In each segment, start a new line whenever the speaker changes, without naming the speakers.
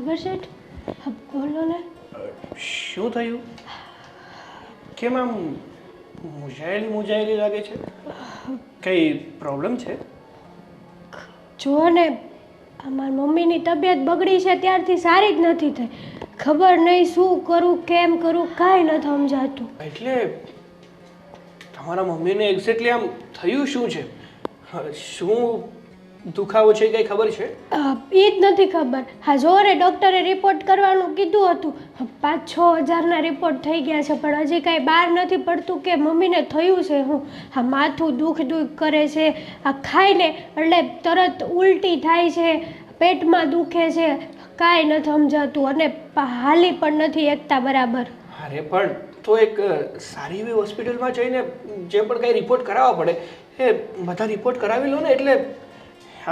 સાગર શેઠ, બોલો ને.
શું થયું? કેમ આમ મૂંઝાયેલી લાગે છે? કઈ પ્રોબ્લેમ છે?
જુઓ ને, મારી મમ્મીની તબિયત બગડી છે ત્યારથી સારી જ નથી થઈ. ખબર નહીં શું કરું, કેમ કરું, કાંઈ નથી સમજાતું.
એટલે તમારા મમ્મીને એક્ઝેક્ટલી આમ થયું શું છે? શું દુખાવો છે કઈ ખબર છે?
એ જ નથી ખબર. હા જુઓ ને, ડૉક્ટરે રિપોર્ટ કરવાનું કીધું હતું. 5-6 હજારના રિપોર્ટ થઈ ગયા છે, પણ હજી કાંઈ બહાર નથી પડતું કે મમ્મીને થયું છે હું. હા, માથું દુખ કરે છે, આ ખાઈને એટલે તરત ઉલટી થાય છે, પેટમાં દુખે છે, કાંઈ નથી સમજાતું અને હાલી પણ નથી એકતા બરાબર.
અરે પણ તો એક સારી એવી હોસ્પિટલમાં જઈને જે પણ કંઈ રિપોર્ટ કરાવવા પડે એ બધા રિપોર્ટ કરાવી લો ને, એટલે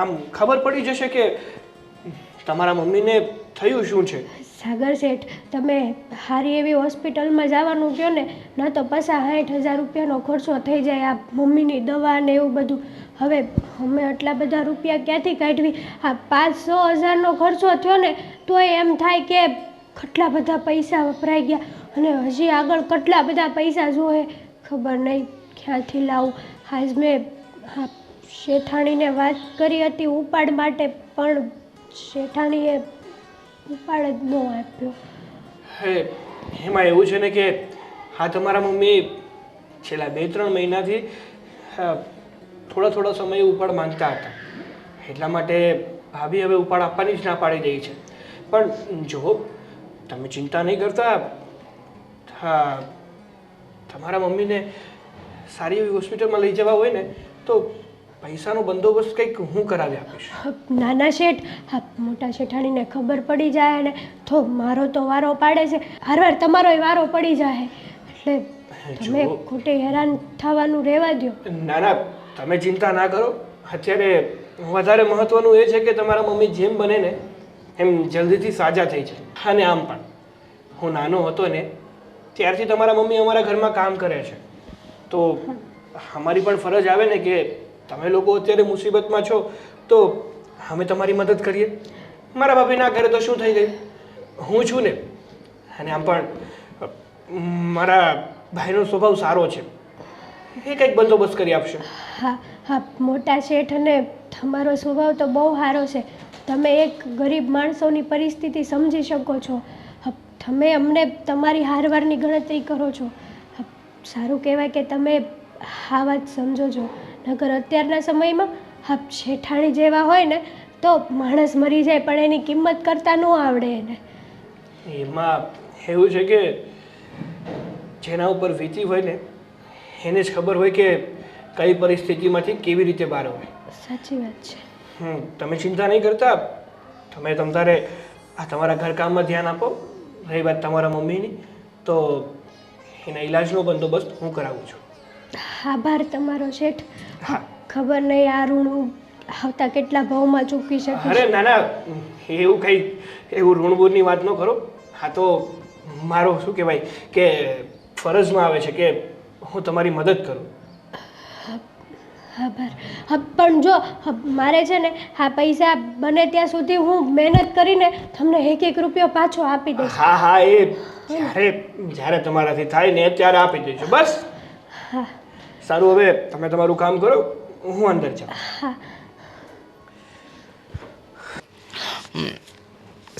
આમ ખબર પડી જશે કે તમારા મમ્મીને થયું શું છે.
સાગર શેઠ, તમે સારી એવી હોસ્પિટલમાં જવાનું કહો ને, ના તો 50-60 હજાર રૂપિયાનો ખર્ચો થઈ જાય, આ મમ્મીની દવા ને એવું બધું. હવે અમે આટલા બધા રૂપિયા ક્યાંથી કાઢવી? આ 5-6 હજારનો ખર્ચો થયો ને તોય એમ થાય કે કેટલા બધા પૈસા વપરાઈ ગયા અને હજી આગળ કેટલા બધા પૈસા જોઈએ, ખબર નહીં ક્યાંથી લાવું. આજ મેં શેઠાણીને વાત કરી હતી ઉપાડ માટે, પણ શેઠાણીએ ઉપાડ જ ન આપ્યો.
હે, એમાં એવું છે ને કે હા, તમારા મમ્મી છેલ્લા 2-3 મહિનાથી થોડા સમય ઉપાડ માંગતા હતા, એટલા માટે ભાભી હવે ઉપાડ આપવાની જ ના પાડી દઈ છે. પણ જો તમે ચિંતા નહીં કરતા, હા, તમારા મમ્મીને સારી એવી હોસ્પિટલમાં લઈ જવા હોય ને તો પૈસાનો બંદોબસ્ત કંઈક હું કરાવી આપીશ.
નાના શેઠ, હા, મોટા શેઠાણીને ખબર પડી જાય ને તો મારો તો વારો પાડે છે, હરવાર તમારોય વારો પડી જાય, એટલે તમે ખોટી હેરાન થવાનું રહેવા દો.
ના, તમે ચિંતા ના કરો. અત્યારે વધારે મહત્વનું એ છે કે તમારા મમ્મી જેમ બને ને એમ જલ્દીથી સાજા થઈ જાય. અને આમ પણ હું નાનો હતો ને ત્યારથી તમારા મમ્મી અમારા ઘરમાં કામ કરે છે, તો અમારી પણ ફરજ આવે ને કે તમે લોકો અત્યારે મુસીબતમાં છો તો અમે તમારી મદદ કરીએ. મારા ભાભી ના કરે તો શું થઈ ગયું? હું છું ને. અને આમ પણ મારા ભાઈનો સ્વભાવ સારો છે, એ કંઈક બંદોબસ્ત કરી આપશે.
હા, મોટા શેઠ, અને તમારો સ્વભાવ તો બહુ સારો છે. તમે એક ગરીબ માણસોની પરિસ્થિતિ સમજી શકો છો. તમે અમને તમારી હારવારની ગણતરી કરો છો. સારું કહેવાય કે તમે આ વાત સમજો છો. નકર અત્યારના સમયમાં શેઠાણી જેવા હોય ને તો માણસ મરી જાય પણ એની કિંમત કરતા ન આવડે એને.
એમાં એવું છે કે જેના ઉપર વીતી હોય ને એને જ ખબર હોય કે કઈ પરિસ્થિતિમાંથી કેવી રીતે બહાર હોય.
સાચી વાત છે.
તમે ચિંતા નહીં કરતા. તમે તમારે આ તમારા ઘરકામમાં ધ્યાન આપો. રહી વાત તમારા મમ્મીની, તો એના ઈલાજનો બંદોબસ્ત હું કરાવું છું.
આભાર તમારો શેઠ. ખબર નહીં આ ઋણ આવતા કેટલા ભાવમાં ચૂકવી શકીશ.
અરે ના, એવું કંઈ એવું ઋણબૂરની વાત ન કરો. હા, તો મારો શું કહેવાય કે ફરજમાં આવે છે કે હું તમારી મદદ કરું.
આભાર. પણ જો મારે છે ને આ પૈસા બને ત્યાં સુધી હું મહેનત કરીને તમને 1-1 રૂપિયો પાછો આપી દઈશ.
હા, એ જ્યારે તમારાથી થાય ને ત્યારે આપી દઈશું, બસ.
હા,
સારું, હવે તમે તમારું કામ કરો, હું અંદર જાઉં.
હા.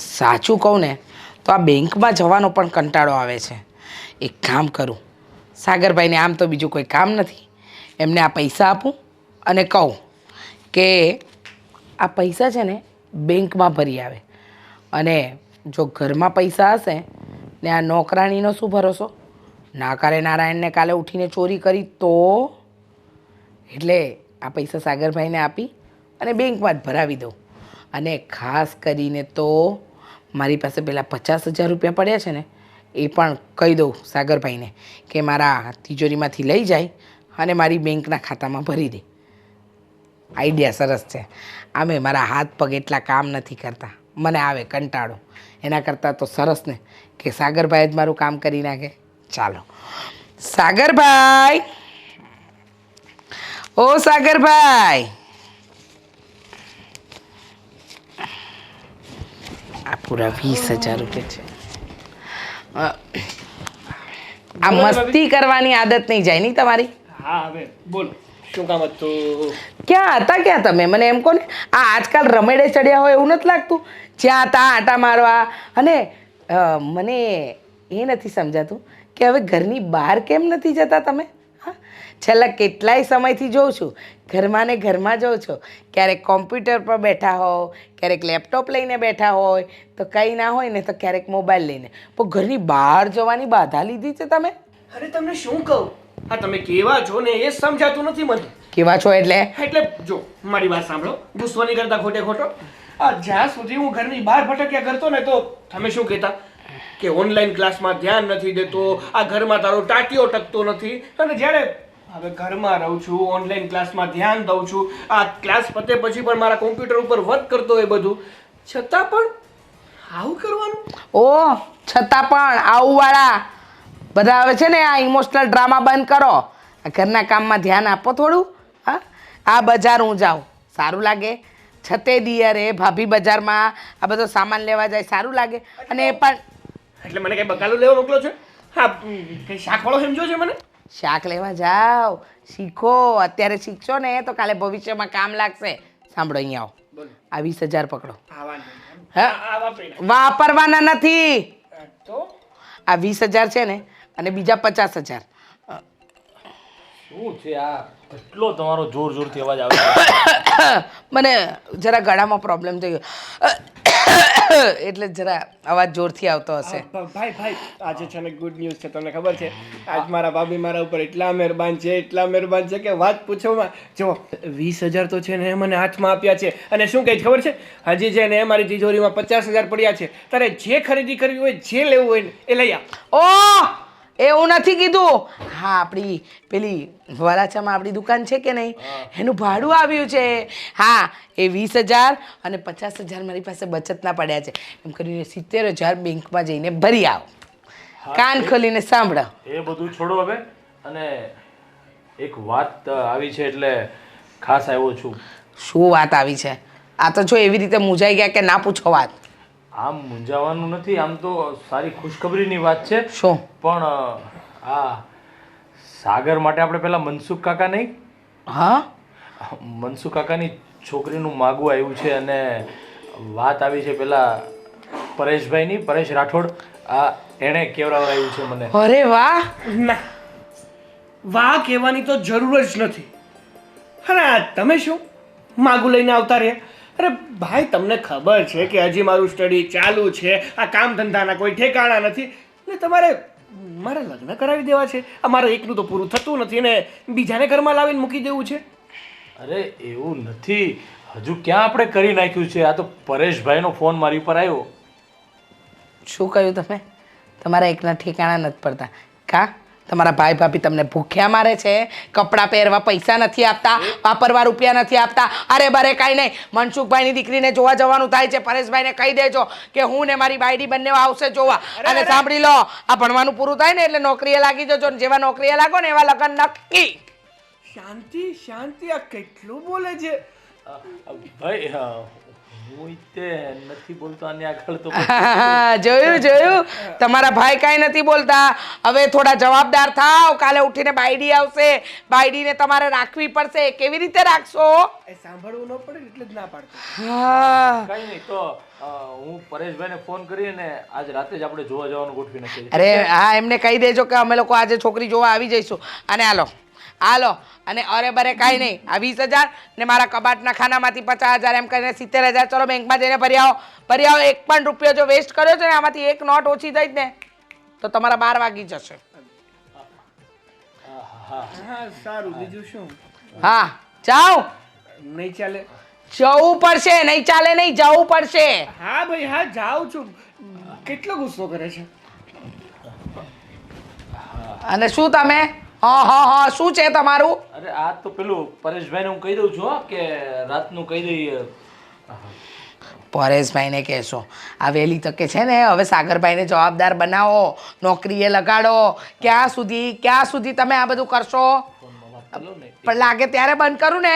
સાચું કહું ને તો આ બેંકમાં જવાનો પણ કંટાળો આવે છે. એક કામ કરું, સાગરભાઈને આમ તો બીજું કોઈ કામ નથી, એમને આ પૈસા આપું અને કહું કે આ પૈસા છે ને બેંકમાં ભરી આવે. અને જો ઘરમાં પૈસા હશે ને આ નોકરાણીનો શું ભરોસો, ના કરે નારાયણને કાલે ઉઠીને ચોરી કરી તો. એટલે આ પૈસા સાગરભાઈને આપી અને બેંકમાં જ ભરાવી દઉં. અને ખાસ કરીને તો મારી પાસે પેલા 50,000 રૂપિયા પડ્યા છે ને એ પણ કહી દઉં સાગરભાઈને કે મારા તિજોરીમાંથી લઈ જાય અને મારી બેંકના ખાતામાં ભરી દે. આઈડિયા સરસ છે. આમે મારા હાથ પગ એટલા કામ નથી કરતા, મને આવે કંટાળો. એના કરતાં તો સરસ ને કે સાગરભાઈ જ મારું કામ કરી નાખે. ચાલો, સાગરભાઈ, ઓ સાગરભાઈ, આ પૂરા 20,000 રૂપિયા છે. આ મસ્તી કરવાની આદત નહીં જાય નહીં તમારી?
હા હવે બોલો શું કામ હતું?
ક્યાં તમે મને એમ કહો ને. આ આજકાલ રમેડે ચડ્યા હોય એવું નથી લાગતું? જ્યાં ત્યાં આટા મારવા. અને મને એ નથી સમજાતું કે હવે ઘરની બહાર કેમ નથી જતા તમે? હા, છેલ્લા કેટલાય સમયથી જોઉં છું ઘરમાં ને ઘરમાં જોઉં છો. ક્યારેક કોમ્પ્યુટર પર બેઠા હો, ક્યારેક લેપટોપ લઈને બેઠા હોય, તો કંઈ ના હોય ને તો ક્યારેક મોબાઈલ લઈને. પણ ઘરની બહાર જવાની બાધા લીધી છે તમે?
અરે તમને શું કહું, હા તમે કેવા છો ને એ સમજાતું નથી મને.
કેવા છો એટલે?
એટલે જો મારી વાત સાંભળો, ગુસ્સો નહીં કરતા ખોટે ખોટો. આ જ્યાં સુધી હું ઘરની બહાર ભટક્યા કરતો ને તો તમે શું કહેતા કે ઓનલાઈન ક્લાસમાં ધ્યાન નથી દેતો, આ ઘરમાં તારો ટાટિયો ટકતો નથી. અને જ્યારે હવે ઘરમાં રહું છું, ઓનલાઈન ક્લાસમાં ધ્યાન દઉં છું, આ ક્લાસ પતે પછી પણ મારા કોમ્પ્યુટર ઉપર વર્ક કરતો હોય બધું, છતાં પણ આવું કરવાનું?
ઓ છતાં પણ આવું વાળા બધા આવે છે ને, આ ઇમોશનલ ડ્રામા બંધ કરો. આ ઘરના કામમાં ધ્યાન આપો થોડું. હા, આ બજાર હું જાઉં સારું લાગે? છતે દિયરે ભાભી બજારમાં આ બધો સામાન લેવા જાય સારું લાગે? અને એ પણ
એટલે મને કઈ બકાલું લેવા મોકલો છો? હા, કઈ શાકવાળો સમજો છે મને?
શાક લેવા જાઓ, શીખો. અત્યારે શીખશો ને તો કાલે ભવિષ્યમાં કામ લાગશે. સાંભળો, અહીંયા આવો.
બોલો.
આ 20,000 પકડો.
હા, વાંધો નહીં.
હા,
આ વાપરી નાખ.
વાપરવાના નથી.
તો
આ 20,000 છે ને, અને બીજા 50,000.
શું છે આ? કેટલો તમારો જોર જોરથી અવાજ આવે છે?
મને જરા ગળામાં પ્રોબ્લેમ થઈ ગયો એટલે જરા અવાજ જોરથી આવતો હશે.
ભાઈ આજે છે ને ગુડ ન્યૂઝ છે. તમને ખબર છે આજ મારા ભાભી મારા ઉપર એટલા મહેરબાન છે કે વાત પૂછોમાં. જો 20,000 તો છે ને મને હાથમાં આપ્યા છે. અને શું કહે ખબર છે, હજી છે ને મારી તિજોરીમાં 50,000 પડ્યા છે. તારે જે ખરીદી કરવી હોય, જે લેવું હોય ને એ લઈ આવ.
ઓ એવું નથી કીધું. હા, આપણી પેલી વરાછામાં આપણી દુકાન છે કે નહીં, એનું ભાડું આવ્યું છે. હા, એ 20,000 અને 50,000 મારી પાસે બચતના પડ્યા છે. એમ કરીને 70,000 બેંકમાં જઈને ભરી આવો. કાન ખોલીને સાંભળો.
એ બધું છોડો હવે. અને એક વાત આવી છે એટલે ખાસ આવ્યો છું.
શું વાત આવી છે? આ તો જો એવી રીતે મૂંઝાઈ ગયા કે ના પૂછો વાત.
આમ મૂંઝાવાનું નથી, આમ તો સારી ખુશખબરીની વાત છે.
શું?
પણ આ સાગર માટે આપણે પેલા મનસુખ કાકા નહીં,
હા,
મનસુખ કાકાની છોકરીનું માગવું આવ્યું છે. અને વાત આવી છે પેલા પરેશભાઈની, પરેશ રાઠોડ. આ એણે કેવડાવડાવ્યું છે મને.
અરે વાહ.
ના, વાહ કહેવાની તો જરૂર જ નથી. અરે તમે શું માગું લઈને આવતા રહ્યા? અરે ભાઈ, તમને ખબર છે કે હજી મારું સ્ટડી ચાલુ છે, આ કામ ધંધાના કોઈ ઠેકાણા નથી, એટલે તમારે મારે લગ્ન કરાવી દેવા છે. આ મારે એકનું તો પૂરું થતું નથી ને બીજાને ઘરમાં લાવીને મૂકી દેવું છે.
અરે એવું નથી, હજુ ક્યાં આપણે કરી નાખ્યું છે. આ તો પરેશભાઈનો ફોન મારી ઉપર આવ્યો.
શું કહ્યું તમે? તમારા એકના ઠેકાણા નથી પડતા કા? તમારા ભાઈ ભાભી તમને ભૂખ્યા મારે છે? કપડાં પહેરવા પૈસા નથી આપતા, વાપરવા રૂપિયા નથી આપતા? અરે બરે કાંઈ નહીં, મનસુખભાઈની દીકરીને જોવા જવાનું થાય છે. પરેશભાઈને કહી દેજો કે હું ને મારી બાયડી બંને આવશે જોવા. અને સાંભળી લો, આ ભણવાનું પૂરું થાય ને એટલે નોકરીએ લાગી જજો. ને જેવા નોકરીએ લાગો ને એવા લગ્ન નક્કી.
શાંતિ શાંતિ, આ કેટલું બોલે છે
ભાઈ. હું તે નથી બોલતો આને આગળ તો.
જોયું તમારા ભાઈ કાંઈ નથી બોલતા. હવે થોડા જવાબદાર થાવ. કાલે ઉઠીને બાયડી આવશે, બાયડીને તમારે રાખવી પડશે. કેવી રીતે રાખશો?
એ સાંભળવું ન પડે એટલે જ ના પાડતો.
હા,
કઈ નહીં તો હું પરેશભાઈને ફોન કરીને આજ રાતે જ આપણે જોવા જવાનું ગોઠવી નાખીએ.
અરે હા, એમને કહી દેજો કે અમે લોકો આજે છોકરી જોવા આવી જઈશું. અને હાલો અને અરે બરે કાંઈ નહીં. આ 20,000 ને મારા કબાટના ખાનામાંથી 50,000 એમ કરીને 70,000 ચલો બેંકમાં જઈને ભરી આવો. એક પણ રૂપિયો જો વેસ્ટ કર્યો છે ને, આમાંથી એક નોટ ઓછી થઈ જ ને તો તમારા 12 વાગી જશે.
હા સારું, બીજું શું?
હા, જાઓ.
નહીં ચાલે?
જવું પડશે. નહીં ચાલે નહીં, જવું પડશે.
હા ભાઈ, હા જાઉં છું. કેટલો ગુસ્સો કરે છે?
અને શું તમે હા શું છે તમારું?
અરે આ તો પેલું પરેશભાઈને હું કહી દઉં છું હો, કે રાતનું કહી દઈએ.
પરેશભાઈને કહેશો આ વહેલી તકે છે ને હવે સાગરભાઈને જવાબદાર બનાવો, નોકરીએ લગાડો. ક્યાં સુધી તમે આ બધું કરશો? પણ લાગે ત્યારે બંધ કરું ને.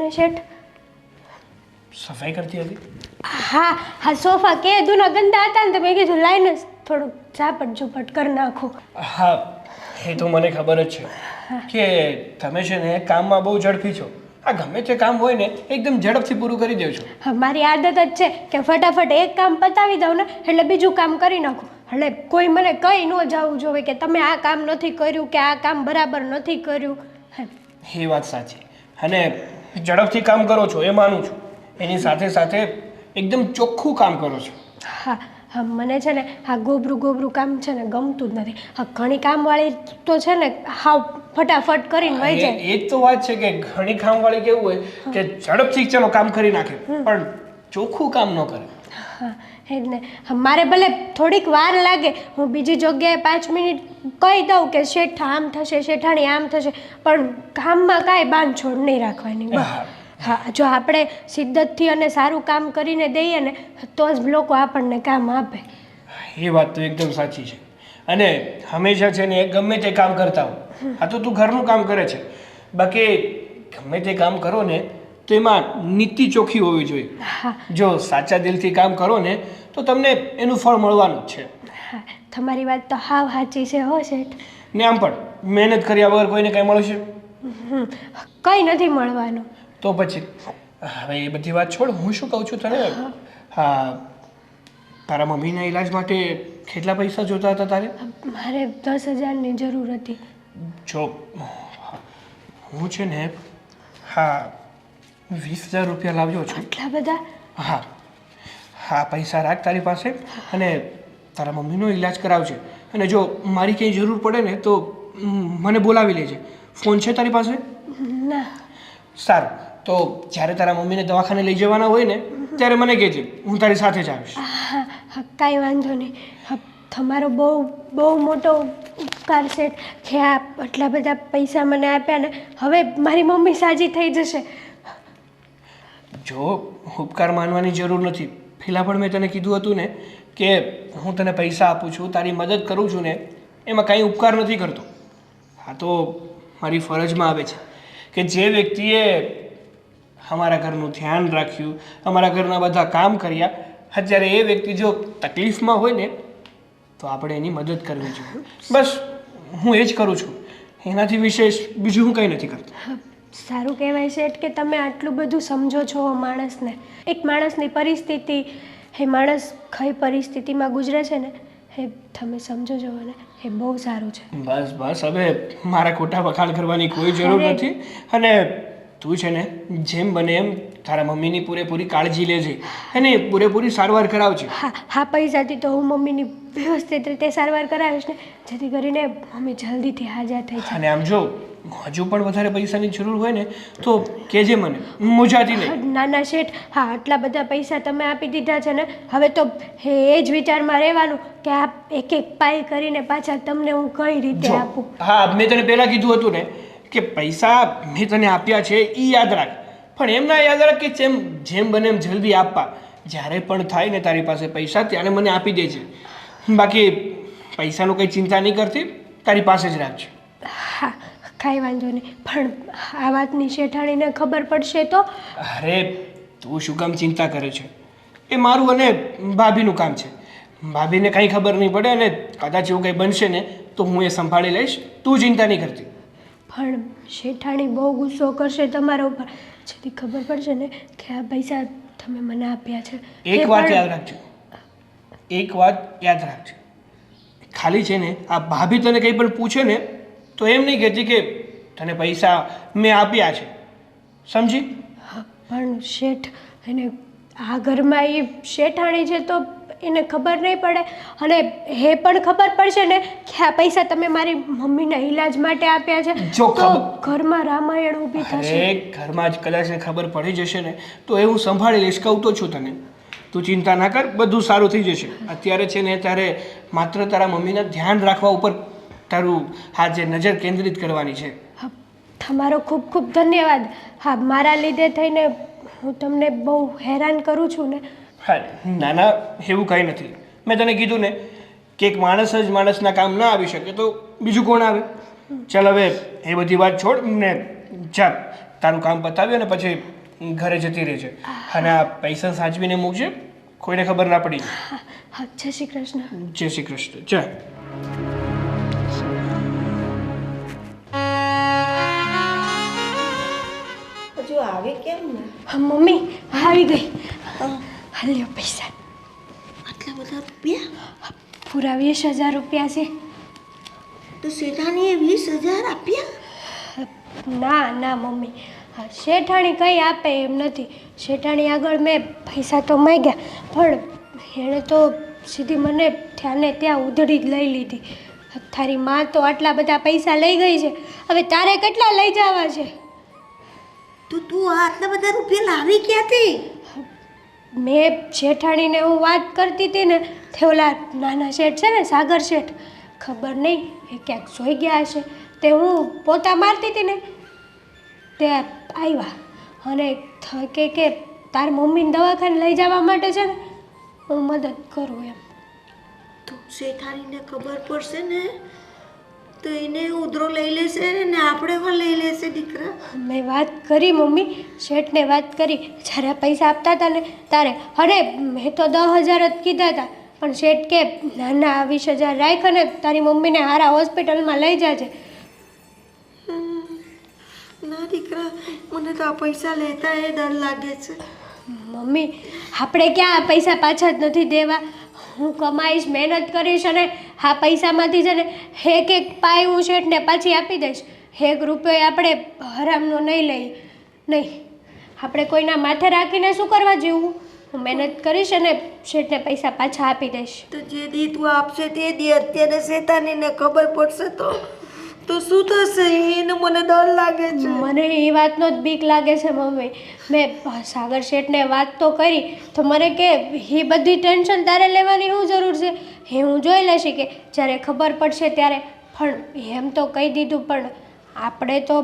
તમે શેઠ?
સફાઈ કરતી હતી?
હા હા, સોફા કે દૂના ગંદા હતા ને તો મેં કીધું લાઈને થોડુંક ઝાપટ ઝૂપટ કરી નાખો.
હા, એ તો મને ખબર જ છે કે તમે છે ને કામમાં બહુ ઝડપી છો. આ ગમે તે કામ હોય ને એકદમ ઝડપથી પૂરું કરી દો છો.
હા, મારી આદત જ છે કે ફટાફટ એક કામ પતાવી દઉં ને એટલે બીજું કામ કરી નાખું. એટલે કોઈ મને કંઈ ન જવું જોઈએ કે તમે આ કામ નથી કર્યું કે આ કામ બરાબર નથી કર્યું.
એ વાત સાચી. અને ઝડપથી કામ કરો છો એ માનું છું. એની સાથે સાથે એકદમ ચોખ્ખું કામ કરો છો.
હા હા, મને છે ને આ ગોબરું કામ છે ને ગમતું જ નથી. હા, ઘણી કામવાળી તો છે ને હાવ ફટાફટ કરીને વહી જાય.
એ જ તો વાત છે કે ઘણી કામવાળી કેવું હોય કે ઝડપથી ચલો કામ કરી નાખે પણ ચોખ્ખું કામ ન કરે.
હા એ જ ને. મારે ભલે થોડીક વાર લાગે, હું બીજી જગ્યાએ 5 મિનિટ કહી દઉં કે શેઠ આમ થશે, શેઠાણી આમ થશે, પણ કામમાં કાંઈ બાંધછોડ નહીં રાખવાની. બસ. હા, જો આપણે શિદ્દતથી અને સારું કામ કરીને દઈએ ને તો જ લોકો આપણને કામ આપે.
એ વાત તો એકદમ સાચી છે. અને હંમેશા છે ને ગમે તે કામ કરતા હો. આ તો તું ઘરનું કામ કરે છે, બાકી ગમે તે કામ કરો ને તો એમાં નીતિ ચોખ્ખી હોવી જોઈએ. જો સાચા દિલથી કામ કરો ને તો તમને એનું ફળ મળવાનું જ છે.
હા, તમારી વાત તો હાવ સાચી છે હો શેઠ.
ને આમ પણ મહેનત કર્યા વગર કોઈને કંઈ મળશે?
કંઈ નથી મળવાનું.
તો પછી હવે એ બધી વાત છોડ. હું શું કહું છું તને? હા, તારા મમ્મીના ઈલાજ માટે કેટલા પૈસા જોતા હતા તારે?
મારે 10,000ની જરૂર હતી.
જો હું છે ને હા 20,000 રૂપિયા લાવ્યો છું.
આટલા બધા?
હા હા, પૈસા રાખ તારી પાસે અને તારા મમ્મીનો ઈલાજ કરાવજે. અને જો મારી કંઈ જરૂર પડે ને તો મને બોલાવી લેજે. ફોન છે તારી પાસે?
ના.
સારું, તો જ્યારે તારા મમ્મીને દવાખાને લઈ જવાના હોય ને ત્યારે મને કહેજે, હું તારી સાથે જ આવીશ.
હા હા, કાંઈ વાંધો નહીં. હા, તમારો બહુ મોટો ઉપકાર છે કે આ આટલા બધા પૈસા મને આપ્યા ને હવે મારી મમ્મી સાજી થઈ જશે.
જો ઉપકાર માનવાની જરૂર નથી. પહેલાં પણ મેં તને કીધું હતું ને કે હું તને પૈસા આપું છું, તારી મદદ કરું છું ને એમાં કાંઈ ઉપકાર નથી કરતો. હા, તો મારી ફરજમાં આવે છે કે જે વ્યક્તિએ અમારા ઘરનું ધ્યાન રાખ્યું, અમારા ઘરના બધા કામ કર્યા, અત્યારે એ વ્યક્તિ જો તકલીફમાં હોય ને તો આપણે એની મદદ કરવી જોઈએ. બસ હું એ જ કરું છું. એનાથી વિશેષ બીજું હું કંઈ નથી કરતો.
સારું કહેવાય શેઠ કે તમે આટલું બધું સમજો છો માણસને. એક માણસની પરિસ્થિતિ, એ માણસ કઈ પરિસ્થિતિમાં ગુજરે છે ને એ તમે સમજો છો ને એ બહુ સારું છે.
બસ બસ, હવે મારા ખોટા વખાણ કરવાની કોઈ જરૂર નથી. અને તું છે ને જેમ બને એમ તારા મમ્મીની પૂરેપૂરી કાળજી લેજે અને પૂરેપૂરી સારવાર કરાવજે.
હા હા, પૈસાથી તો હું મમ્મીની વ્યવસ્થિત રીતે સારવાર કરાવીશ ને જેથી કરીને મમ્મી જલ્દીથી હાજર થઈ જાય.
અને આમ જો હજુ પણ વધારે પૈસાની જરૂર હોય ને તો કહેજે મને, મૂંઝાતી નહીં.
ના ના શેઠ, હા આટલા બધા પૈસા તમે આપી દીધા છે ને હવે તો એ જ વિચારમાં રહેવાનું કે આ એક એક પાઈ કરીને પાછા તમને હું કઈ રીતે આપું.
હા, મેં તને પહેલાં કીધું હતું ને કે પૈસા મેં તને આપ્યા છે એ યાદ રાખ, પણ એમ ના યાદ રાખ કે જેમ બને એમ જલ્દી આપવા. જ્યારે પણ થાય ને તારી પાસે પૈસા ત્યારે મને આપી દેજે. બાકી પૈસાનું કંઈ ચિંતા નહીં કરતી, તારી પાસે જ રાખજે.
હા, કાંઈ વાંધો નહીં, પણ આ વાતની શેઠાણીને ખબર પડશે તો?
અરે તું શું કામ ચિંતા કરે છે? એ મારું અને ભાભીનું કામ છે. ભાભીને કંઈ ખબર નહીં પડે અને કદાચ એવું કંઈ બનશે ને તો હું એ સંભાળી લઈશ. તું ચિંતા નહીં કરતી.
પણ શેઠાણી બહુ ગુસ્સો કરશે તમારા ઉપર જેથી ખબર પડશે ને કે આ પૈસા તમે મને આપ્યા છે.
એક વાત યાદ રાખજો, એક વાત યાદ રાખજો. ખાલી છે ને આ ભાભી તને કંઈ પણ પૂછે ને તો એમ નહીં કહેતી કે તને પૈસા મેં આપ્યા છે, સમજી?
પણ શેઠ એને આ ઘરમાં એ શેઠાણી છે તો એને ખબર નહીં પડે અને એ પણ ખબર પડશે ને કે આ પૈસા તમે મારી મમ્મીના ઈલાજ માટે આપ્યા છે
જો
તો ઘરમાં રામાયણ ઊભી થશે.
ઘરમાં જ કદાચ ખબર પડી જશે ને તો એ હું સંભાળી લઈશ, કહું તો છું તને. તું ચિંતા ના કર, બધું સારું થઈ જશે. અત્યારે છે ને ત્યારે માત્ર તારા મમ્મીના ધ્યાન રાખવા ઉપર તારું હા જે નજર કેન્દ્રિત કરવાની છે.
તમારો ખૂબ ખૂબ ધન્યવાદ. હા, મારા લીધે થઈને હું તમને બહુ હેરાન કરું છું ને.
હા, ના ના, એવું કંઈ નથી. મેં તને કીધું ને કે એક માણસ જ માણસના કામ ના આવી શકે તો બીજું કોણ આવે? ચાલ હવે એ બધી વાત છોડ ને ચાલ તારું કામ પતાવી અને પછી ઘરે જતી રહેજે અને આ પૈસા સાચવીને મૂકજે, કોઈને ખબર ના પડી.
હા હા, જય શ્રી કૃષ્ણ.
જય શ્રી કૃષ્ણ. ચાલ.
હજુ આવી કેમ ને?
હા મમ્મી આવી ગઈ. લ્યો પૈસા.
આટલા બધા રૂપિયા?
પૂરા 20,000 રૂપિયા છે.
તો શેઠાણીએ 20,000 આપ્યા?
ના ના મમ્મી, હા શેઠાણી કંઈ આપે એમ નથી. શેઠાણી આગળ મેં પૈસા તો માંગ્યા, પણ એણે તો સીધી મને ત્યાંને ત્યાં ઉધડી જ લઈ લીધી. તારી માં તો આટલા બધા પૈસા લઈ ગઈ છે, હવે તારે કેટલા લઈ જવા છે?
તો તું આટલા બધા રૂપિયા લાવી ક્યાંથી?
મેં શેઠાણીને હું વાત કરતી હતી ને, તે ઓલા નાના શેઠ છે ને, સાગર શેઠ, ખબર નહીં એ ક્યાંક જોઈ ગયા હશે, તે હું પોતા મારતી હતી ને તે આવ્યા અને કે તાર મમ્મીને દવાખાને લઈ જવા માટે છે ને હું મદદ કરું એમ.
તો શેઠાણીને ખબર પડશે ને તો એને ઉધરો લઈ લેશે ને આપણે પણ લઈ લેશે દીકરા.
મેં વાત કરી મમ્મી, શેઠને વાત કરી જ્યારે પૈસા આપતા હતા ને તારે, અરે મેં તો 10,000 જ કીધા હતા, પણ શેઠ કે ના ના 20,000 રાખ અને તારી મમ્મીને હારા હોસ્પિટલમાં લઈ જાજે.
ના દીકરા, મને તો આ પૈસા લેતા એ ડર લાગે છે.
મમ્મી આપણે ક્યાં આ પૈસા પાછા જ નથી દેવા. હું કમાઈશ, મહેનત કરીશ અને આ પૈસામાંથી છે ને એક પાય હું શેઠને પાછી આપી દઈશ. 1 રૂપિયો આપણે હરામનો નહીં લઈ નહીં. આપણે કોઈના માથે રાખીને શું કરવા જેવું? હું મહેનત કરીશ અને શેઠને પૈસા પાછા આપી દઈશ.
તો જે દી તું આપશે તે દી અત્યારે શેતાનીને ખબર પડશે તો શું થશે? એને મને ડર લાગે છે.
મને એ વાતનો જ બીક લાગે છે મમ્મી. મેં સાગર શેઠને વાત તો કરી તો મને કે એ બધી ટેન્શન તારે લેવાની શું જરૂર છે, એ હું જોઈ લઈશ કે જ્યારે ખબર પડશે ત્યારે. પણ એમ તો કહી દીધું, પણ આપણે તો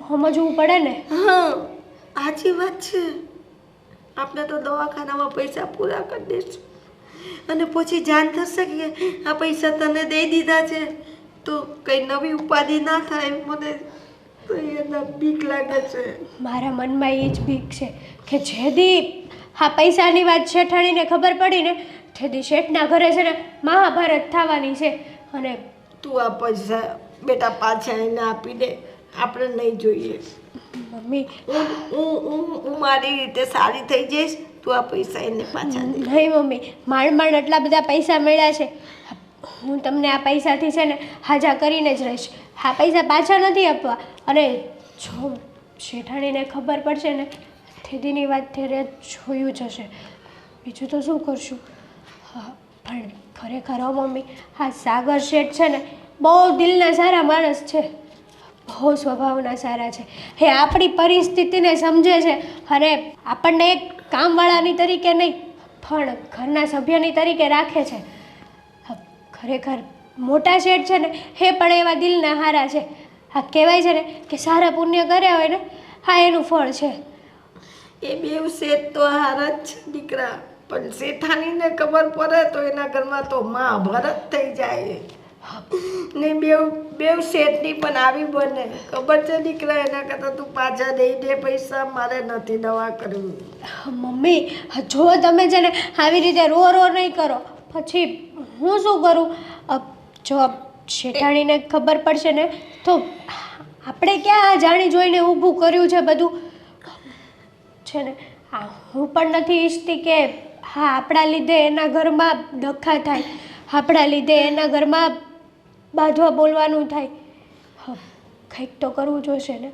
સમજવું પડે ને.
હા, સાચી વાત છે. આપણે તો દવાખાનામાં પૈસા પૂરા કરી દઈશું અને પછી જાણ થશે કે આ પૈસા તને દઈ દીધા છે તો કઈ નવી ઉપાધિ ના થાય. મને તો એના બીક લાગે છે.
મારા મનમાં એ જ બીક છે કે જેદી આ પૈસાની વાત શેઠાણીને ખબર પડી ને તેદી શેઠના ઘરે છે ને મહાભારત થવાની છે. અને
તું આ પૈસા બેટા પાછા એને આપી દે, આપણે નહીં જોઈએ.
મમ્મી
હું મારી રીતે સારી થઈ જઈશ, તું આ પૈસા એને પાછા દે.
નહીં મમ્મી, માંડ આટલા બધા પૈસા મળ્યા છે. હું તમને આ પૈસાથી છે ને હાજા કરીને જ રહીશ. આ પૈસા પાછા નથી આપવા. અને જો શેઠાણીને ખબર પડશે ને તેદીની વાત ત્યારે જોયું જશે. બીજું તો શું કરશું? હા પણ ખરેખર હો મમ્મી, આ સાગર શેઠ છે ને બહુ દિલના સારા માણસ છે, બહુ સ્વભાવના સારા છે. એ આપણી પરિસ્થિતિને સમજે છે અને આપણને એક કામવાળાની તરીકે નહીં પણ ઘરના સભ્યની તરીકે રાખે છે. ખરેખર મોટા શેઠ છે ને એ પણ એવા દિલના હારા છે. આ કહેવાય છે ને કે સારા પુણ્ય કર્યા હોય ને હા એનું ફળ છે.
એ બેવ શેઠ તો હારા જ છે દીકરા, પણ શેઠાણીને ખબર પડે તો એના ઘરમાં તો મહાભારત થઈ જાય ને બેવ શેઠની પણ આવી બને. ખબર છે દીકરા? એના કરતાં તું પાછા દઈ દે પૈસા, મારે નથી દવા કરવી.
મમ્મી જો તમે છે ને આવી રીતે રો નહીં કરો પછી હું શું કરું? જો શેઠાણીને ખબર પડશે ને તો આપણે ક્યાં જાણી જોઈને ઊભું કર્યું છે બધું છે ને. હું પણ નથી ઈચ્છતી કે હા આપણા લીધે એના ઘરમાં ડખા થાય, આપણા લીધે એના ઘરમાં બાંધવા બોલવાનું થાય. કંઈક તો કરવું જોઈશે ને.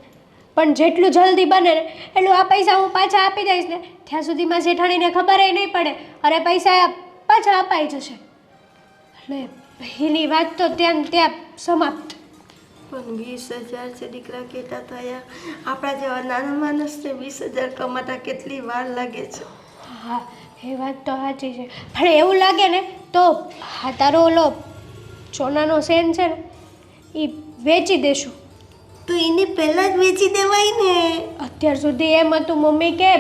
પણ જેટલું જલ્દી બને ને એટલું આ પૈસા હું પાછા આપી દઈશ ને ત્યાં સુધીમાં શેઠાણીને ખબર નહીં પડે અને પૈસા પાછા અપાઈ જશે. એટલે એની વાત તો ત્યાં સમાપ્ત.
પણ 20,000 છે દીકરા, કહેતા થયા આપણા જેવા નાના માણસને 20,000 કમાતા કેટલી વાર લાગે છે.
હા એ વાત તો સાચી છે, પણ એવું લાગે ને તો હા તારો ઓલો સોનાનો સેન છે ને એ વેચી દેશું.
તો એને પહેલાં જ વેચી દેવાય ને.
અત્યાર સુધી એમ હતું મમ્મી કે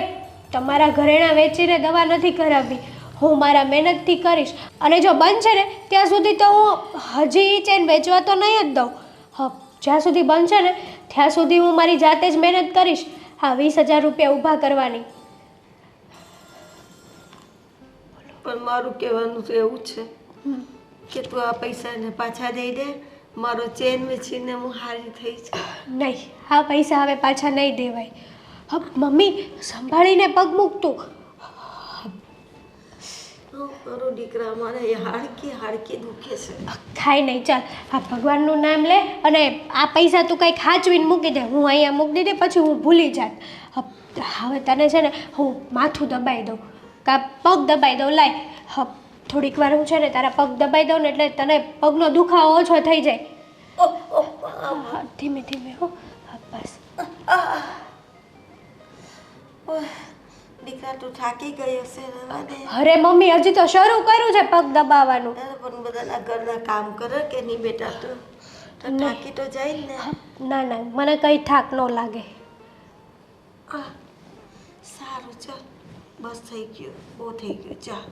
તમારા ઘરેણાં વેચીને દવા નથી કરાવવી, હું મારા મહેનતથી કરીશ અને જો બનશે ને ત્યાં સુધી તો હું હજી ચેન વેચવા તો નહીં જ દઉં. જ્યાં સુધી બનશે ને ત્યાં સુધી હું મારી જાતે જ મહેનત કરીશ. આ 20,000 રૂપિયા ઊભા કરવાની.
પણ મારું કહેવાનું તો એવું છે કે તું આ પૈસાને પાછા દઈ દે. મારો ચેન વેચીને હું હારી થઈ છે.
નહીં, આ પૈસા હવે પાછા નહીં દેવાય. મમ્મી સંભાળીને પગ મૂકતું.
શું કરું દીકરા, મારે એ હાડકી દુખે છે.
ખાઈ નહીં, ચાલ આ ભગવાનનું નામ લે અને આ પૈસા તું કંઈક સાચવીને મૂકી દે. હું અહીંયા મૂકી દે પછી હું ભૂલી જાત. હવે તને છે ને હું માથું દબાઈ દઉં કાં પગ દબાઈ દઉં. લાય થોડીક વાર હું છે ને તારા પગ દબાઈ દઉં ને એટલે તને પગનો દુખાવો ઓછો થઈ જાય. ધીમે ધીમે હો. બસ
દીકરા તું થાકી ગઈ હશે, રહેવા દે.
અરે મમ્મી હજી તો શરૂ કર્યું છે પગ દબાવવાનું.
પણ બધાના ઘરના કામ કરે કે નહીં બેટા? તો થાકી તો જાય જ ને.
ના ના, મને કંઈ થાક ન લાગે.
સારું ચાલ, બસ થઈ ગયું, બહુ થઈ ગયું, ચાલ.